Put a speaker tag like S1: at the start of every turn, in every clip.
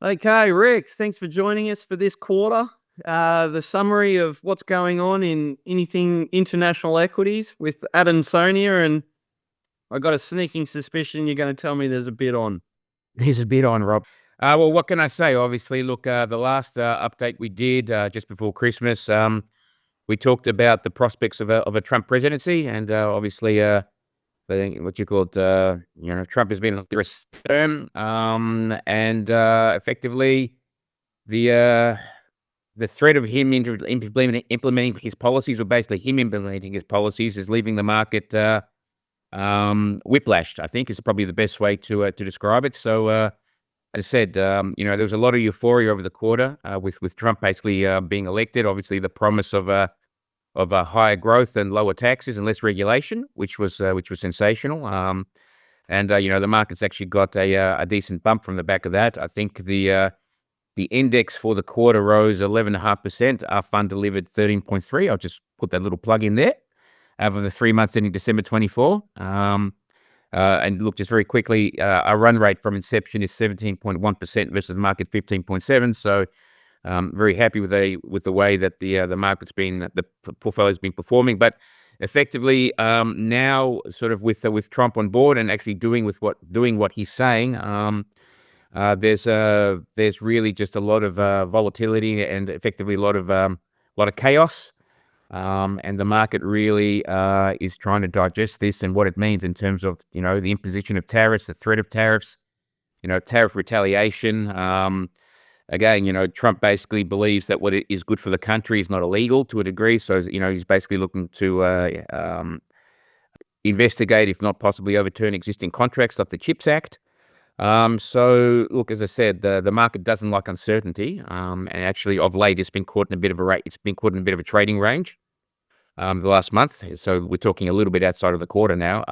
S1: Okay, Rick, thanks for joining us for this quarter. The summary of what's going on in anything international equities with Adansonia, and I got a sneaking suspicion you're going to tell me there's a bid on.
S2: Here's a bit on, Rob. Well, what can I say? Obviously, look, the last update we did just before Christmas, we talked about the prospects of a Trump presidency, and obviously, what you called, Trump has been a term, and effectively the threat of him implementing his policies, or basically him implementing his policies, is leaving the market whiplashed. I think is probably the best way to describe it. So, as I said, there was a lot of euphoria over the quarter with Trump basically being elected. Obviously, the promise of a higher growth and lower taxes and less regulation, which was sensational. And the market's actually got a decent bump from the back of that. I think the index for the quarter rose 11.5%. Our fund delivered 13.3. I'll just put that little plug in there. Over the 3 months ending December 24. And look, just very quickly, our run rate from inception is 17.1% versus the market 15.7%. So, very happy with the way that the portfolio's been performing. But effectively, now sort of with Trump on board and actually doing what he's saying, there's really just a lot of volatility and effectively a lot of chaos. And the market really is trying to digest this and what it means in terms of, the imposition of tariffs, the threat of tariffs, tariff retaliation. Again, Trump basically believes that what is good for the country is not illegal to a degree. So, he's basically looking to investigate, if not possibly overturn existing contracts like the CHIPS Act. So look, as I said, the market doesn't like uncertainty. And actually of late it's been caught in a bit of a trading range the last month. So we're talking a little bit outside of the quarter now.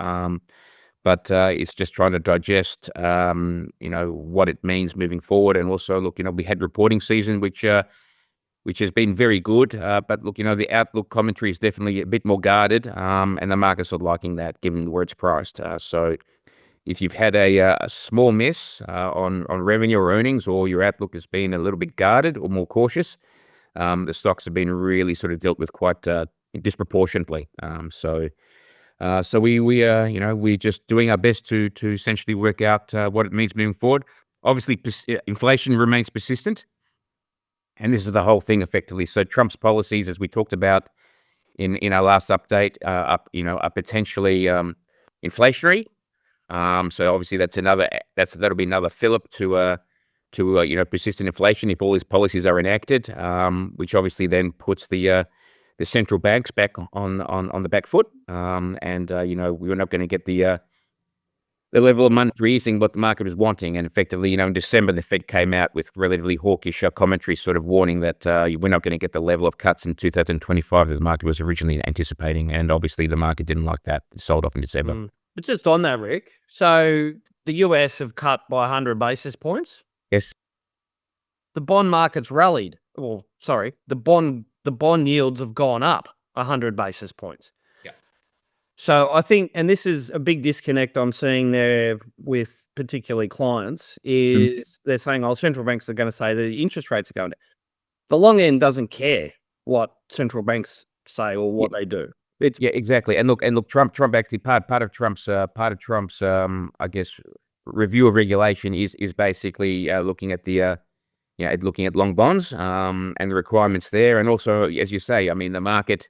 S2: But it's just trying to digest what it means moving forward. And also, look, we had reporting season which has been very good. But look, the outlook commentary is definitely a bit more guarded. And the market's not liking that given where it's priced. So if you've had a small miss on revenue or earnings, or your outlook has been a little bit guarded or more cautious, the stocks have been really sort of dealt with quite disproportionately. So we're just doing our best to essentially work out what it means moving forward. Obviously, inflation remains persistent, and this is the whole thing effectively. So Trump's policies, as we talked about in our last update, are potentially inflationary. So obviously that'll be another fillip to persistent inflation if all these policies are enacted, which obviously then puts the central banks back on the back foot. And we're not going to get the level of monetary easing what the market was wanting. And effectively, in December, the Fed came out with relatively hawkish commentary, sort of warning that we're not going to get the level of cuts in 2025 that the market was originally anticipating. And obviously the market didn't like that. It sold off in December.
S1: But just on that, Rick, so the US have cut by 100 basis points.
S2: Yes.
S1: The bond market's rallied. Well, sorry, the bond yields have gone up 100 basis points.
S2: Yeah.
S1: So I think, and this is a big disconnect I'm seeing there with particularly clients, is they're saying, central banks are going to say the interest rates are going down. The long end doesn't care what central banks say or what they do.
S2: Yeah, exactly. And look, Trump actually part of Trump's I guess review of regulation is basically looking at looking at long bonds and the requirements there, and also, as you say, I mean the market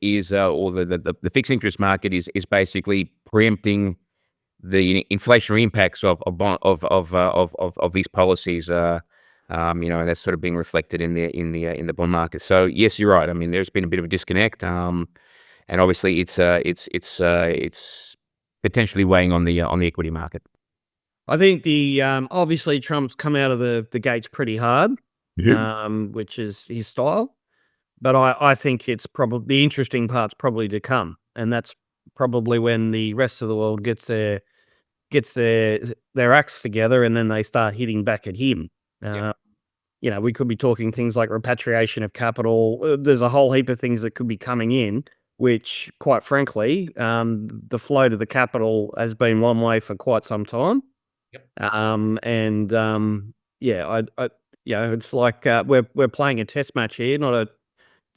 S2: is or the fixed interest market is basically preempting the inflationary impacts of these policies. And that's sort of being reflected in the bond market. So yes, you're right. I mean, there's been a bit of a disconnect, and obviously it's potentially weighing on the equity market.
S1: I think obviously Trump's come out of the gates pretty hard, which is his style. But I think it's probably the interesting part's probably to come, and that's probably when the rest of the world gets their acts together, and then they start hitting back at him. We could be talking things like repatriation of capital. There's a whole heap of things that could be coming in, which, quite frankly, the flow to the capital has been one way for quite some time.
S2: Yep.
S1: it's like we're playing a test match here, not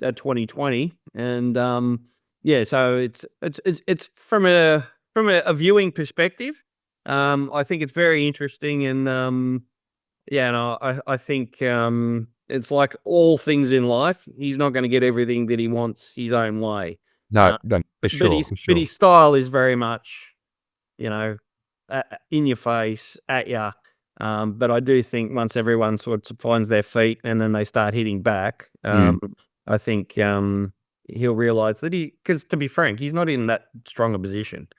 S1: a 2020, and so it's from a viewing perspective. I think it's very interesting, and I think it's like all things in life. He's not going to get everything that he wants his own way.
S2: No,
S1: Uh,
S2: no, for
S1: but
S2: sure,
S1: his
S2: for
S1: but
S2: sure.
S1: his style is very much, you know, in your face, at ya. But I do think once everyone sort of finds their feet and then they start hitting back,
S2: Mm.
S1: I think he'll realise that because to be frank, he's not in that strong a position.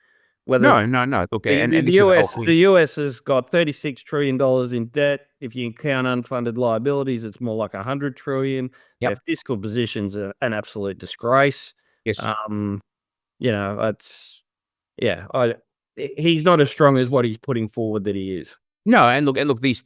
S1: Whether
S2: No, no, no. Look,
S1: the, the,
S2: and
S1: the
S2: this is the whole
S1: US
S2: thing.
S1: the US has got $36 trillion in debt. If you count unfunded liabilities, it's more like 100 trillion. Their
S2: Yep.
S1: fiscal position's an absolute disgrace.
S2: Yes.
S1: Um, it's I he's not as strong as what he's putting forward that he is.
S2: No, and look, this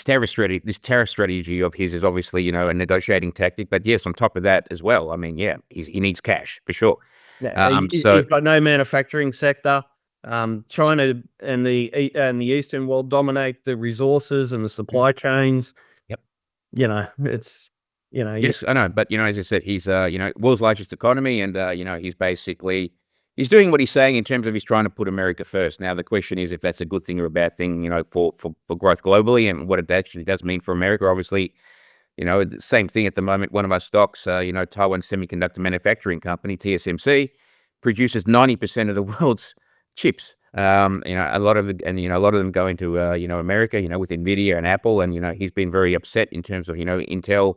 S2: tariff strategy of his is obviously, a negotiating tactic. But yes, on top of that as well, I mean, yeah, he needs cash for sure.
S1: Yeah,
S2: So
S1: he's got no manufacturing sector. China and the Eastern world dominate the resources and the supply chains.
S2: yep.
S1: It's you
S2: Yes, I know, but as I said, he's world's largest economy, and he's doing what he's saying in terms of he's trying to put America first. Now the question is if that's a good thing or a bad thing, for growth globally, and what it actually does mean for America. Obviously, the same thing at the moment. One of our stocks, Taiwan Semiconductor Manufacturing Company (TSMC), produces 90% of the world's chips. A lot of them go into America. With Nvidia and Apple, and he's been very upset in terms of Intel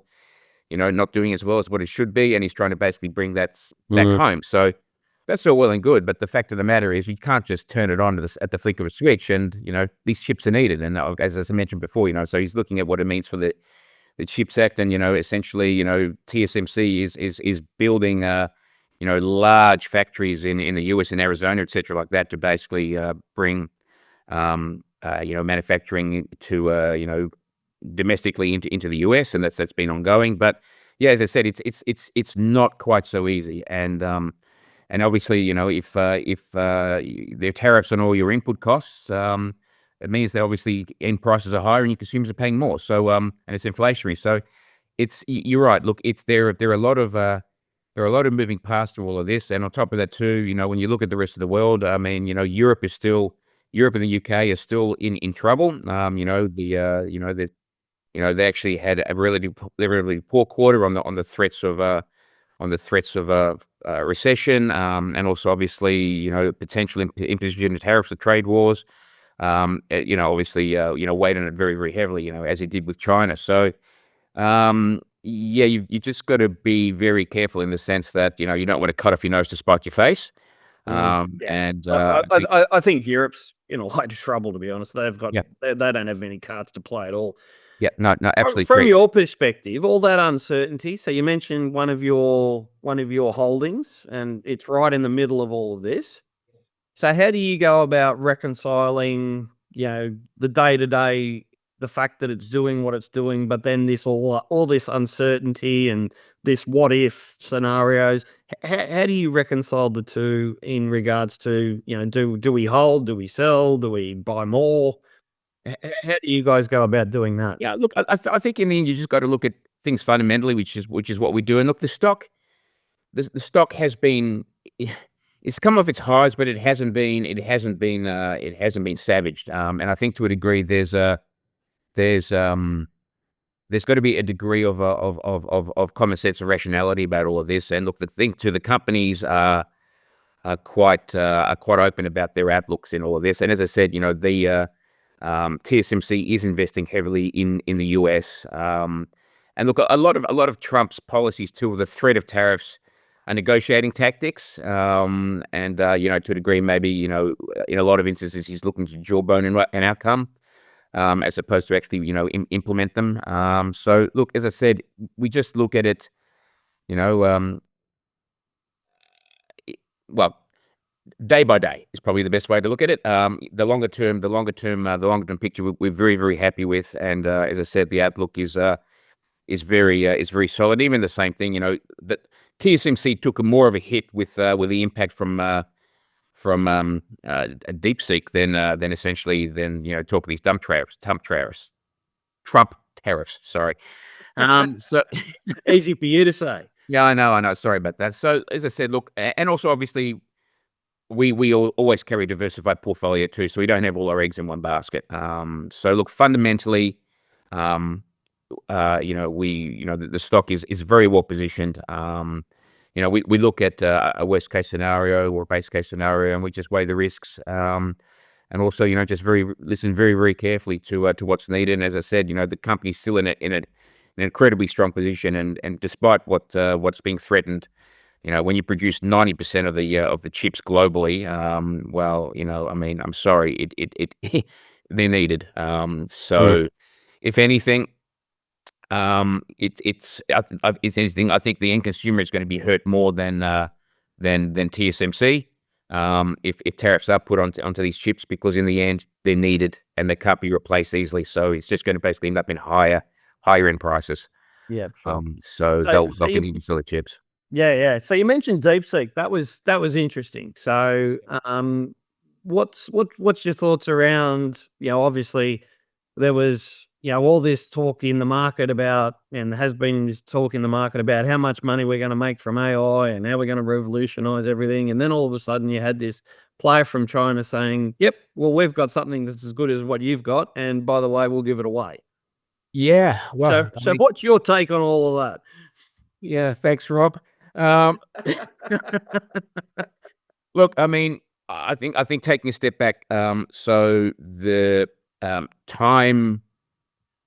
S2: not doing as well as what it should be, and he's trying to basically bring that back home. So that's all well and good, but the fact of the matter is you can't just turn it on at the flick of a switch, and these chips are needed. And as I mentioned before, so he's looking at what it means for the Chips Act, and essentially, TSMC is building large factories in the US and Arizona, etc., like that, to basically bring manufacturing to domestically into the US, and that's been ongoing. But yeah, as I said, it's not quite so easy, and obviously, if there are tariffs on all your input costs, it means that obviously end prices are higher and your consumers are paying more. So and it's inflationary. So you're right. Look, there are a lot of moving parts to all of this, and on top of that too, when you look at the rest of the world, I mean, Europe and the UK are still in trouble. They actually had a relatively poor quarter on the threats of recession, and also obviously potential imposition of tariffs, the trade wars. Obviously weighed on it very, very heavily. As it did with China. So yeah, you just got to be very careful in the sense that you don't want to cut off your nose to spite your face.
S1: yeah.
S2: And
S1: I,
S2: I think
S1: I, I think Europe's in a lot of trouble, to be honest.
S2: yeah,
S1: They don't have many cards to play at all.
S2: yeah, no, no, absolutely
S1: From
S2: correct.
S1: your perspective, all that uncertainty. So you mentioned one of your holdings, and it's right in the middle of all of this. So how do you go about reconciling, the day to day, the fact that it's doing what it's doing, but then all this uncertainty and this what if scenarios? How do you reconcile the two in regards to, do we hold, do we sell, do we buy more? How do you guys go about doing that?
S2: Yeah, look, I think in the end you just got to look at things fundamentally, which is what we do. And look, the stock has been, it's come off its highs, but it hasn't been savaged. And I think to a degree there's there's got to be a degree of common sense and rationality about all of this. And look, the thing to the companies are quite open about their outlooks in all of this. And as I said, the TSMC is investing heavily in the US. And look, a lot of Trump's policies too, the threat of tariffs, are negotiating tactics. And to a degree, maybe in a lot of instances, he's looking to jawbone an outcome, as opposed to actually implement them. So look, as I said, we just look at it, you know, well, day by day is probably the best way to look at it. The longer term picture, we're very, very happy with, and as I said, the outlook is very solid. Even the same thing, that TSMC took more of a hit with the impact from a DeepSeek than essentially talk of these dump tariffs. Trump tariffs. Sorry. So
S1: Easy for you to say.
S2: yeah, I know. Sorry about that. So as I said, look, and also obviously we always carry a diversified portfolio too, so we don't have all our eggs in one basket. So look, fundamentally, um, the stock is very well positioned. We look at a worst case scenario or a base case scenario, and we just weigh the risks. And also, just listen very, very carefully to what's needed. And as I said, the company's still in an incredibly strong position, and despite what's being threatened, when you produce 90% of the chips globally, well, I mean, I'm sorry, they're needed. So if anything, if anything, I think the end consumer is going to be hurt more than TSMC. If tariffs are put onto these chips, because in the end they're needed and they can't be replaced easily. So it's just going to basically end up in higher end prices.
S1: Yeah, sure.
S2: So
S1: So
S2: they'll
S1: you
S2: continue to sell the chips.
S1: Yeah. So you mentioned DeepSeek. That was interesting. So, what's your thoughts around, obviously there was, all this talk in the market about, and there has been this talk in the market about how much money we're gonna make from AI and how we're gonna revolutionize everything, and then all of a sudden you had this player from China saying, "Yep, well, we've got something that's as good as what you've got, and by the way, we'll give it away."
S2: Yeah, well,
S1: So
S2: I
S1: so
S2: mean,
S1: what's your take on all of that?
S2: yeah, thanks, Rob. Um, Look, I mean, I think taking a step back, so the time,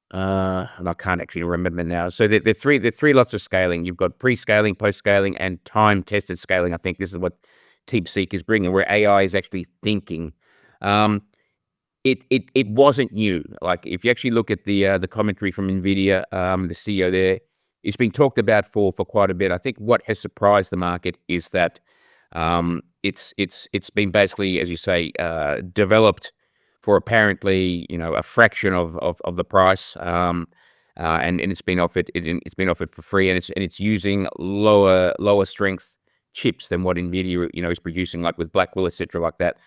S2: and I can't actually remember now. So the three lots of scaling. You've got pre-scaling, post-scaling, and time-tested scaling. I think this is what DeepSeek is bringing, where AI is actually thinking. Um, it wasn't new. Like, if you actually look at the commentary from NVIDIA, the CEO there, it's been talked about for quite a bit. I think what has surprised the market is that it's been basically, as you say, developed for apparently a fraction of the price, and it's been offered for free, and it's using lower strength chips than what NVIDIA is producing, like with Blackwell, etc., like that.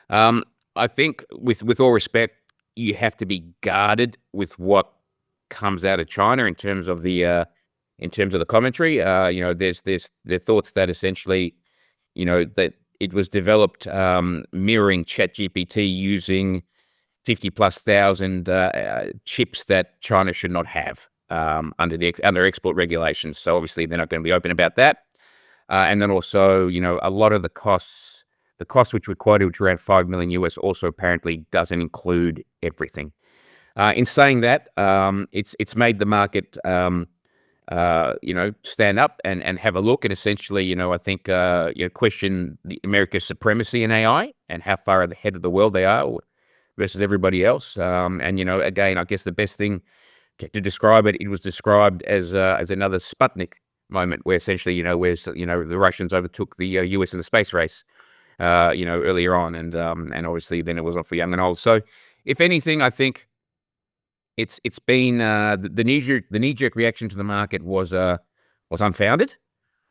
S2: Um, I think, with all respect, you have to be guarded with what comes out of China in terms of the commentary. There's the thoughts that essentially, that it was developed mirroring ChatGPT using 50 plus thousand chips that China should not have under export regulations. So obviously they're not going to be open about that. And then also, a lot of the cost which were quoted, which were around 5 million US, also apparently doesn't include everything. In saying that, it's made the market, stand up and have a look, and essentially, I think, question America's supremacy in AI and how far ahead of the world they are versus everybody else. And again, I guess the best thing to describe it, was described as another Sputnik moment, where essentially, the Russians overtook the US in the space race, earlier on, and obviously then it was on for young and old. So, if anything, I think it's been, the knee-jerk reaction to the market was unfounded.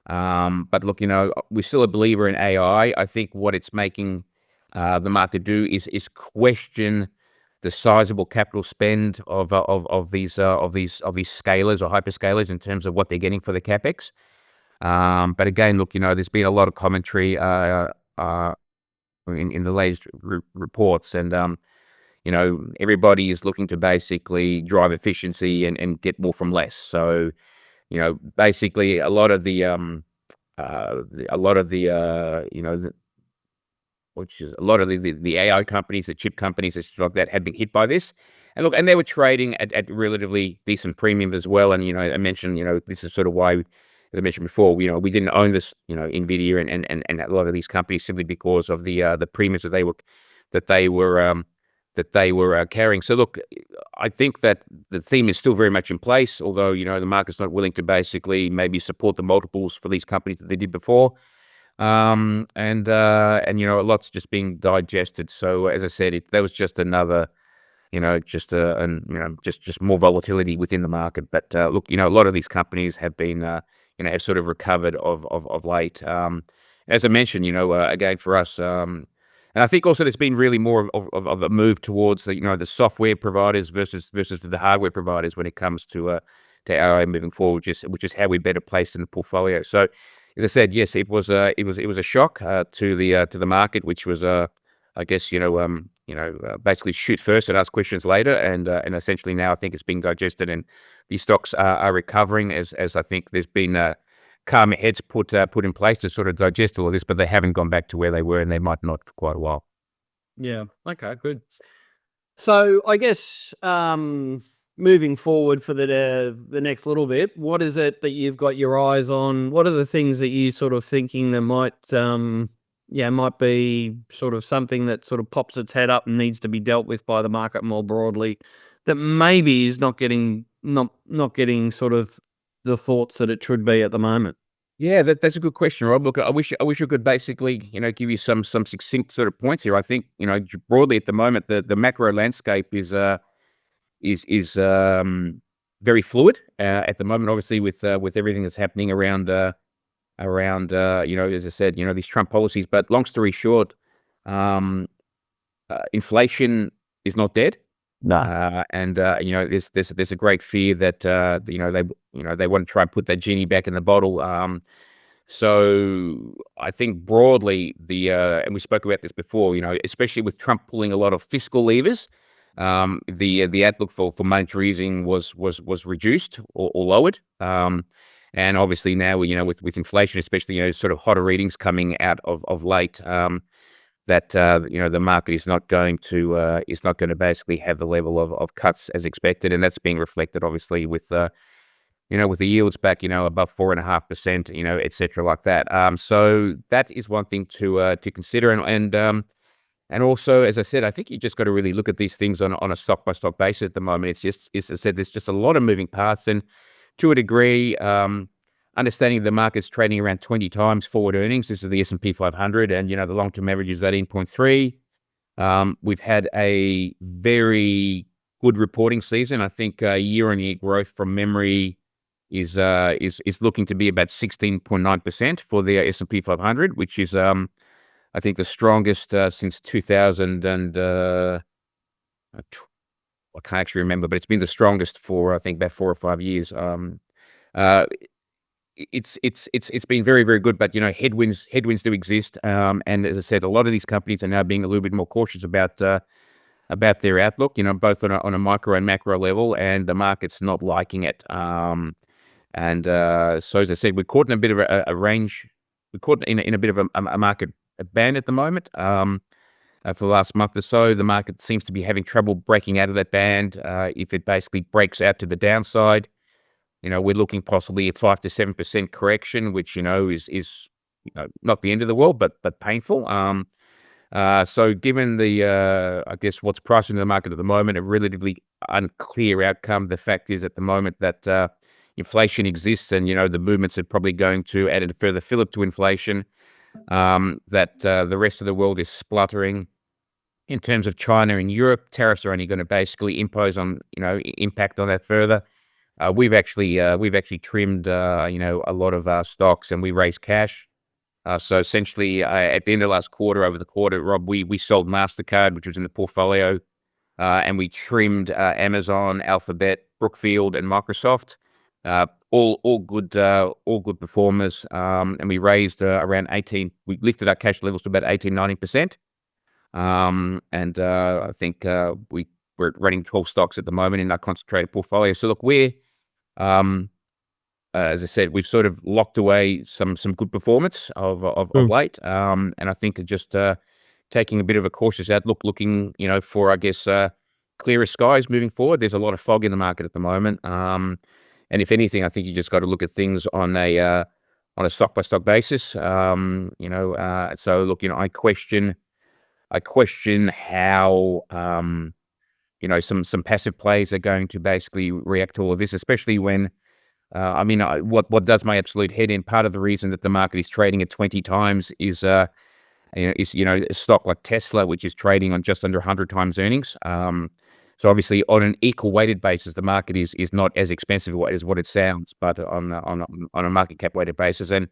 S2: But look, we're still a believer in AI. I think what it's making the market do is question the sizable capital spend of these scalers or hyperscalers in terms of what they're getting for the capex. But again, look, there's been a lot of commentary in the latest reports, and everybody is looking to basically drive efficiency and get more from less. So, basically a lot of the which is a lot of the AI companies, the chip companies, and stuff like that, had been hit by this. And look, and they were trading at relatively decent premium as well. And I mentioned, this is sort of why, as I mentioned before, we didn't own this, NVIDIA and a lot of these companies, simply because of the premiums that they were carrying. So look, I think that the theme is still very much in place, although the market's not willing to basically maybe support the multiples for these companies that they did before. And a lot's just being digested. So as I said, that was just another, just more volatility within the market. But look, a lot of these companies have been, have sort of recovered of late. As I mentioned, again, for us, And I think also there's been really more of a move towards the software providers versus the hardware providers when it comes to AI moving forward, which is how we're better placed in the portfolio. So, as I said, yes, it was a shock to the market, which was I guess basically shoot first and ask questions later, and essentially now I think it's being digested, and these stocks are recovering as I think there's been calmer heads put in place to sort of digest all of this, but they haven't gone back to where they were, and they might not for quite a while.
S1: Yeah. Okay, good. So I guess moving forward for the next little bit, what is it that you've got your eyes on? What are the things that you sort of thinking that might be sort of something that sort of pops its head up and needs to be dealt with by the market more broadly, that maybe is not getting sort of the thoughts that it should be at the moment?
S2: Yeah, that's a good question, Rob. Look, I wish I could basically, give you some succinct sort of points here. I think, broadly at the moment, the macro landscape is very fluid at the moment. Obviously, with everything that's happening around as I said, these Trump policies. But long story short, um, inflation is not dead.
S1: No.
S2: And there's a great fear that they want to try and put that genie back in the bottle. So I think broadly and we spoke about this before, especially with Trump pulling a lot of fiscal levers, the outlook for monetary easing was reduced or lowered. And obviously now, with inflation, especially, sort of hotter readings coming out of late, that the market is not going to basically have the level of cuts as expected, and that's being reflected obviously with the yields back above 4.5%, et cetera, like that. So that is one thing to consider, and also, as I said, I think you just got to really look at these things on a stock by stock basis at the moment. As I said, there's just a lot of moving parts, and to a degree, understanding the market's trading around 20 times forward earnings. This is the S&P 500, and the long-term average is 18.3. We've had a very good reporting season. I think year-on-year growth from memory is looking to be about 16.9% for the S&P 500, which is I think the strongest since 2000, and I can't actually remember, but it's been the strongest for I think about 4 or 5 years. Uh, it's been very, very good, but headwinds do exist, and as I said, a lot of these companies are now being a little bit more cautious about their outlook, both on a micro and macro level, and the market's not liking it. And so as I said, we're caught in a bit of a range. We're caught in a bit of a market band at the moment. For the last month or so, the market seems to be having trouble breaking out of that band. If it basically breaks out to the downside, we're looking possibly a 5 to 7% correction, which is not the end of the world, but painful. So given the I guess what's priced into the market at the moment, a relatively unclear outcome. The fact is at the moment that inflation exists, and the movements are probably going to add a further fillip to inflation. That the rest of the world is spluttering. In terms of China and Europe, tariffs are only going to basically impact on that further. We've actually trimmed a lot of our stocks, and we raised cash. So essentially, at the end of last quarter, over the quarter, Rob, we sold Mastercard, which was in the portfolio, and we trimmed Amazon, Alphabet, Brookfield, and Microsoft. All good performers, and we raised around 18. We lifted our cash levels to about 18-19%. And I think we're running 12 stocks at the moment in our concentrated portfolio. So look, as I said, we've sort of locked away some good performance of late, and I think just taking a bit of a cautious outlook, looking for I guess clearer skies moving forward. There's a lot of fog in the market at the moment, and if anything, I think you just got to look at things on a stock by stock basis. So look, I question how some passive plays are going to basically react to all of this, especially when what does my absolute head in? Part of the reason that the market is trading at 20 times is a stock like Tesla, which is trading on just under 100 times earnings. So obviously, on an equal weighted basis, the market is not as expensive as what it sounds, but on a market cap weighted basis. And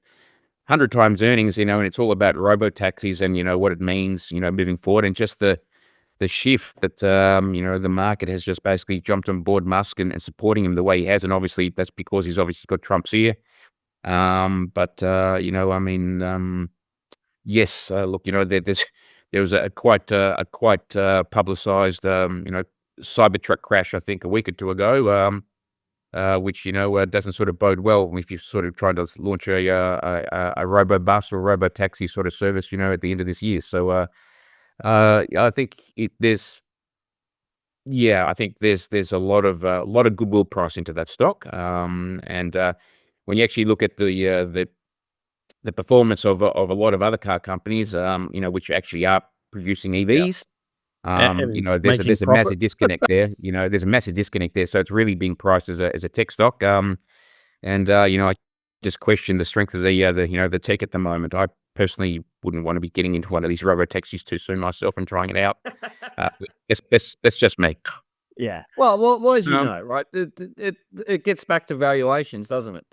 S2: 100 times earnings, and it's all about robo taxis and what it means, moving forward, and just the shift that the market has just basically jumped on board Musk and supporting him the way he has, and obviously that's because he's obviously got Trump's ear. But I mean, yes, look, there was a quite publicized Cybertruck crash, I think, a week or two ago. Which doesn't sort of bode well if you're sort of trying to launch a robo bus or robo taxi sort of service, at the end of this year. So I think I think there's a lot of goodwill price into that stock. And when you actually look at the performance of a lot of other car companies, which actually are producing
S1: Yeah.
S2: EVs.
S1: And
S2: There's
S1: making
S2: a
S1: profit.
S2: massive disconnect there. There's a massive disconnect there. So it's really being priced as a tech stock. And I just question the strength of the tech at the moment. I personally wouldn't want to be getting into one of these robo taxis too soon myself and trying it out. That's just me.
S1: Yeah. Well, as you
S2: Um,
S1: know, right, it gets back to valuations, doesn't it?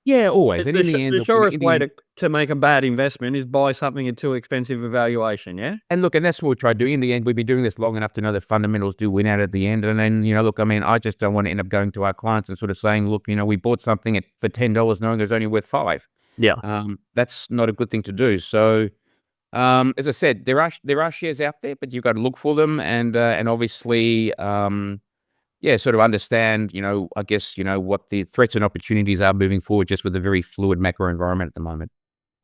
S2: yeah, always. And in the end,
S1: The
S2: look,
S1: surest way to make a bad investment is buy something at too expensive a valuation, yeah?
S2: and that's what we try doing. In the end, we've been doing this long enough to know the fundamentals do win out at the end. And then, look, I mean, I just don't want to end up going to our clients and sort of saying, look, we bought something for $10 knowing there's only worth $5.
S1: Yeah.
S2: That's not a good thing to do. So, as I said, there are shares out there, but you've got to look for them and obviously, sort of understand, I guess, what the threats and opportunities are moving forward, just with a very fluid macro environment at the moment.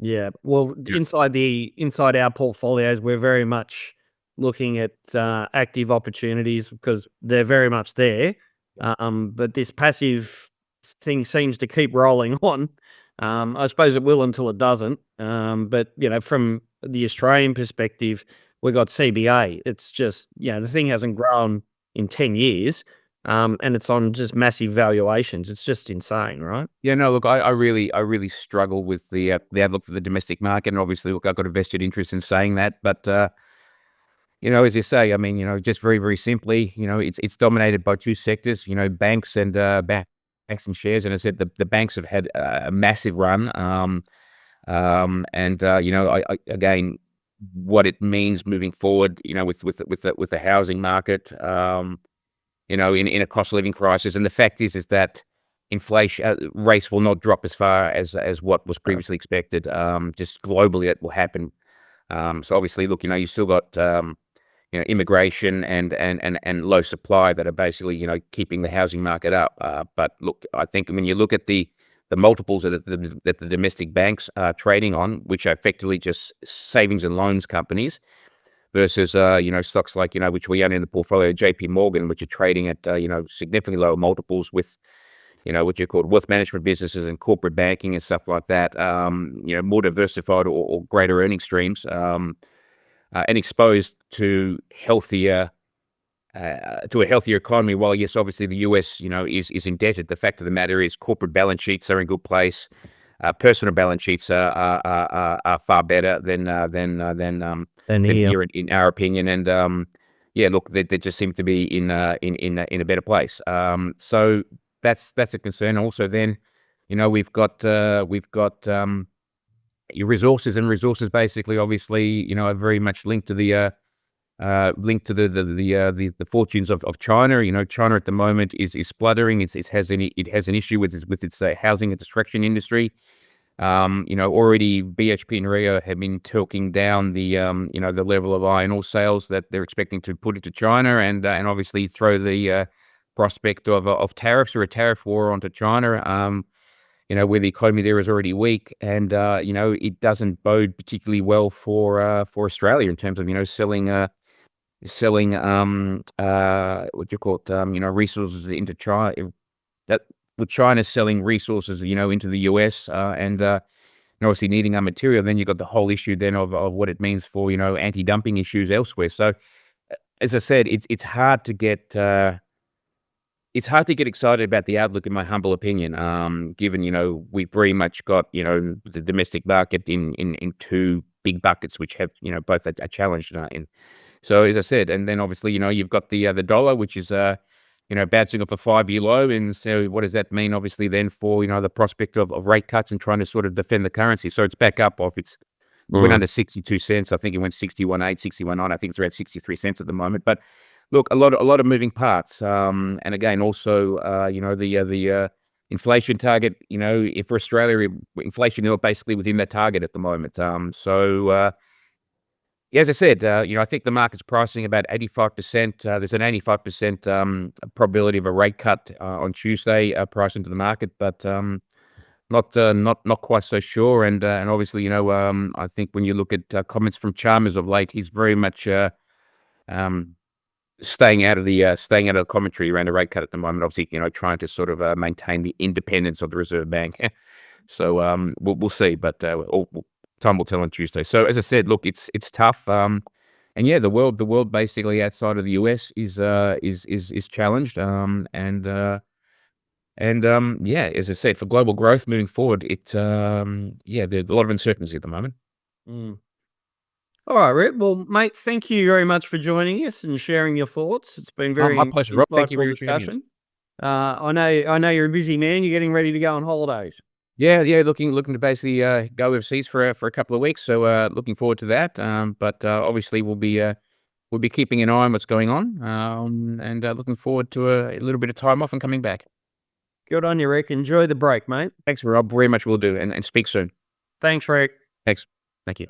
S1: Yeah. Well,
S2: Yeah.
S1: inside our portfolios, we're very much looking at active opportunities because they're very much there. But this passive thing seems to keep rolling on. I suppose it will until it doesn't. But from the Australian perspective, we got CBA. It's just the thing hasn't grown in 10 years, and it's on just massive valuations. It's just insane, right?
S2: Yeah, no, look, I really struggle with the outlook for the domestic market, and obviously, look, I've got a vested interest in saying that, but as you say, I mean, just very, very simply, it's dominated by two sectors, banks and banks and shares, and as I said, the banks have had a massive run, and again, what it means moving forward, with the housing market, in a cost of living crisis. And the fact is that inflation rates will not drop as far as what was previously expected. Just globally, it will happen. So obviously, look, you still got immigration and low supply that are basically keeping the housing market up. But look, I think when you look at the multiples that the domestic banks are trading on, which are effectively just savings and loans companies, versus stocks like which we own in the portfolio, JP Morgan, which are trading at significantly lower multiples with what you call wealth management businesses and corporate banking and stuff like that. More diversified or greater earning streams, and exposed to a healthier economy. While yes, obviously the US is indebted. The fact of the matter is corporate balance sheets are in good place. Personal balance sheets are far better than
S1: And here,
S2: here in our opinion. And look, they just seem to be in a better place. So that's a concern. Also, then we've got your resources, and resources basically, obviously, are very much linked to the the fortunes of China. China at the moment is spluttering. It has an issue with its housing and construction industry. Already BHP and Rio have been talking down the level of iron ore sales that they're expecting to put into China, and obviously throw the prospect of tariffs or a tariff war onto China. Where the economy there is already weak, and it doesn't bode particularly well for Australia in terms of selling what do you call it, resources into China. That with China selling resources into the US, and obviously needing our material, then you've got the whole issue then of what it means for anti-dumping issues elsewhere. So as I said, it's hard to get excited about the outlook, in my humble opinion, given we've very much got the domestic market in two big buckets, which have both a challenge in. So as I said, and then obviously you've got the dollar, which is bouncing off a 5-year low. And so what does that mean, obviously, then for, the prospect of rate cuts and trying to sort of defend the currency? So it's back up off its, went under 62 cents. I think it went 61.8, 61.9. I think it's around 63 cents at the moment. But look, a lot of moving parts. And again, also, the inflation target, if for Australia, inflation is basically within that target at the moment. Yeah, as I said, I think the market's pricing about 85%. There's an 85% probability of a rate cut on Tuesday, priced into the market, but not quite so sure. And obviously, I think when you look at comments from Chalmers of late, he's very much staying out of the commentary around a rate cut at the moment. Obviously, trying to sort of maintain the independence of the Reserve Bank. So we'll see, but time will tell on Tuesday. So as I said, look, it's tough. And yeah, the world basically outside of the US is challenged. Yeah, as I said, for global growth moving forward, there's a lot of uncertainty at the moment.
S1: All right, Rick. Well, mate, thank you very much for joining us and sharing your thoughts. It's been very
S2: My pleasure, Rob. Thank you very
S1: insightful
S2: much for having us.
S1: discussion. I know you're a busy man. You're getting ready to go on holidays.
S2: Yeah, looking to basically go overseas for a couple of weeks. So looking forward to that. But obviously we'll be keeping an eye on what's going on. And looking forward to a little bit of time off and coming back.
S1: Good on you, Rick. Enjoy the break, mate.
S2: Thanks, Rob. Very much will do, and speak soon.
S1: Thanks, Rick.
S2: Thanks. Thank you.